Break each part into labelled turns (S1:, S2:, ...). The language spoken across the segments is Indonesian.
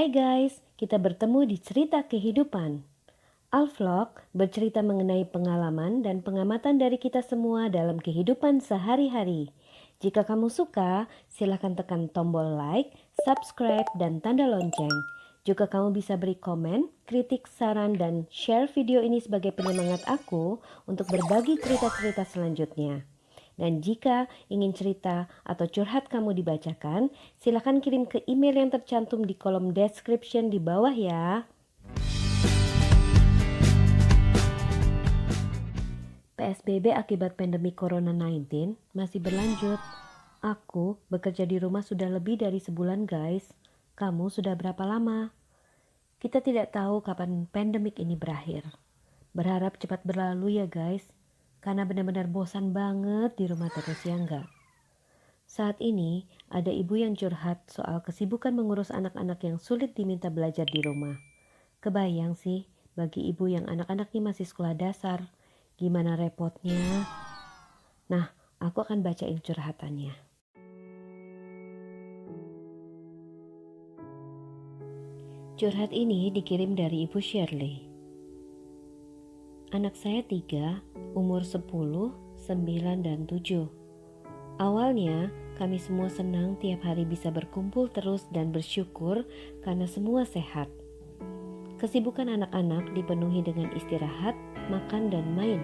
S1: Hai guys, kita bertemu di Cerita Kehidupan. Alvlog bercerita mengenai pengalaman dan pengamatan dari kita semua dalam kehidupan sehari-hari. Jika kamu suka, silakan tekan tombol like, subscribe, dan tanda lonceng. Juga kamu bisa beri komen, kritik, saran, dan share video ini sebagai penyemangat aku untuk berbagi cerita-cerita selanjutnya. Dan jika ingin cerita atau curhat kamu dibacakan, silakan kirim ke email yang tercantum di kolom description di bawah ya. PSBB akibat pandemi Corona-19 masih berlanjut. Aku bekerja di rumah sudah lebih dari sebulan guys. Kamu sudah berapa lama? Kita tidak tahu kapan pandemik ini berakhir. Berharap cepat berlalu ya guys. Karena benar-benar bosan banget di rumah terus ya enggak? Saat ini, ada ibu yang curhat soal kesibukan mengurus anak-anak yang sulit diminta belajar di rumah. Kebayang sih, bagi ibu yang anak-anaknya masih sekolah dasar, gimana repotnya. Nah, aku akan bacain curhatannya. Curhat ini dikirim dari Ibu Shirley. Anak saya 3, umur 10, 9, dan 7. Awalnya, kami semua senang tiap hari bisa berkumpul terus dan bersyukur karena semua sehat. Kesibukan anak-anak dipenuhi dengan istirahat, makan, dan main.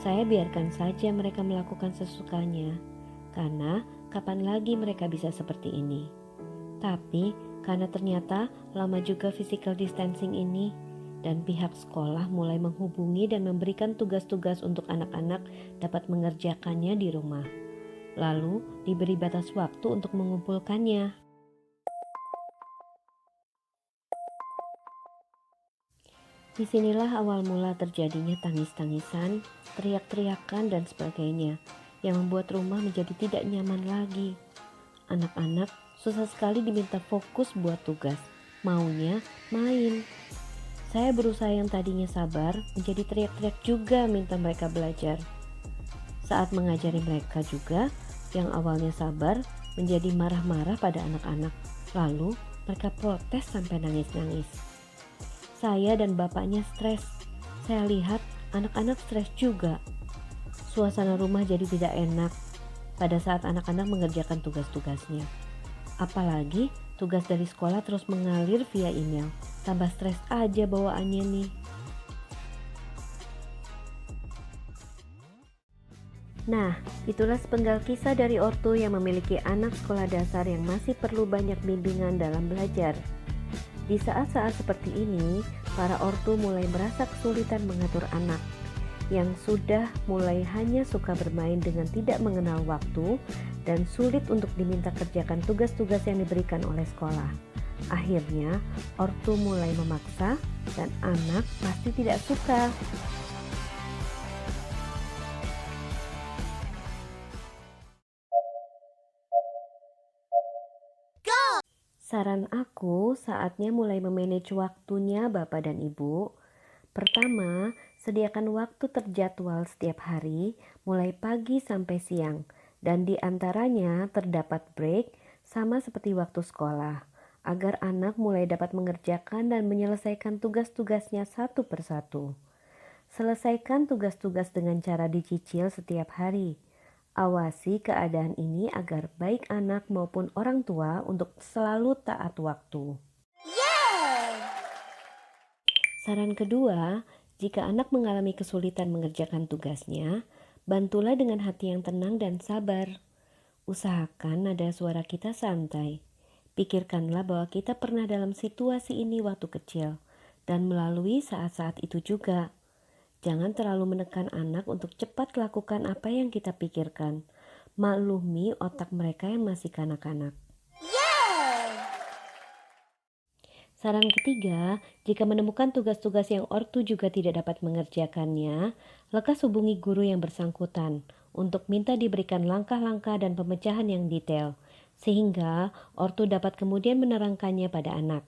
S1: Saya biarkan saja mereka melakukan sesukanya, karena kapan lagi mereka bisa seperti ini. Tapi, karena ternyata lama juga physical distancing ini, dan pihak sekolah mulai menghubungi dan memberikan tugas-tugas untuk anak-anak dapat mengerjakannya di rumah. Lalu diberi batas waktu untuk mengumpulkannya. Disinilah awal mula terjadinya tangis-tangisan, teriak-teriakan, dan sebagainya yang membuat rumah menjadi tidak nyaman lagi. Anak-anak susah sekali diminta fokus buat tugas, maunya main. Saya berusaha yang tadinya sabar menjadi teriak-teriak juga minta mereka belajar. Saat mengajari mereka juga, yang awalnya sabar menjadi marah-marah pada anak-anak. Lalu mereka protes sampai nangis-nangis. Saya dan bapaknya stres. Saya lihat anak-anak stres juga. Suasana rumah jadi tidak enak pada saat anak-anak mengerjakan tugas-tugasnya. Apalagi tugas dari sekolah terus mengalir via email. Tambah stres aja bawaannya nih. Nah, itulah sepenggal kisah dari ortu yang memiliki anak sekolah dasar yang masih perlu banyak bimbingan dalam belajar. Di saat-saat seperti ini, para ortu mulai merasa kesulitan mengatur anak yang sudah mulai hanya suka bermain dengan tidak mengenal waktu dan sulit untuk diminta kerjakan tugas-tugas yang diberikan oleh sekolah. Akhirnya, ortu mulai memaksa dan anak pasti tidak suka. Saran aku, saatnya mulai memanage waktunya Bapak dan Ibu. Pertama, sediakan waktu terjadwal setiap hari, mulai pagi sampai siang, dan di antaranya terdapat break sama seperti waktu sekolah, agar anak mulai dapat mengerjakan dan menyelesaikan tugas-tugasnya satu persatu. Selesaikan tugas-tugas dengan cara dicicil setiap hari. Awasi keadaan ini agar baik anak maupun orang tua untuk selalu taat waktu. Saran kedua, jika anak mengalami kesulitan mengerjakan tugasnya, bantulah dengan hati yang tenang dan sabar. Usahakan nada suara kita santai. Pikirkanlah bahwa kita pernah dalam situasi ini waktu kecil dan melalui saat-saat itu juga. Jangan terlalu menekan anak untuk cepat lakukan apa yang kita pikirkan. Maklumi otak mereka yang masih kanak-kanak. Saran ketiga, jika menemukan tugas-tugas yang ortu juga tidak dapat mengerjakannya, lekas hubungi guru yang bersangkutan untuk minta diberikan langkah-langkah dan pemecahan yang detail, sehingga ortu dapat kemudian menerangkannya pada anak.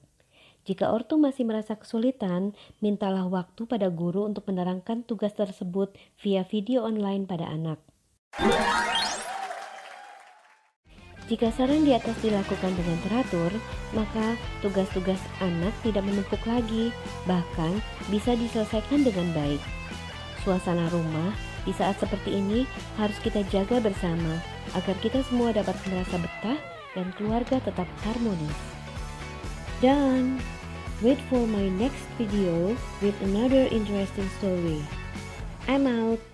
S1: Jika ortu masih merasa kesulitan, mintalah waktu pada guru untuk menerangkan tugas tersebut via video online pada anak. Jika saran di atas dilakukan dengan teratur, maka tugas-tugas anak tidak menumpuk lagi, bahkan bisa diselesaikan dengan baik. Suasana rumah di saat seperti ini harus kita jaga bersama agar kita semua dapat merasa betah dan keluarga tetap harmonis. Dan wait for my next video with another interesting story. I'm out.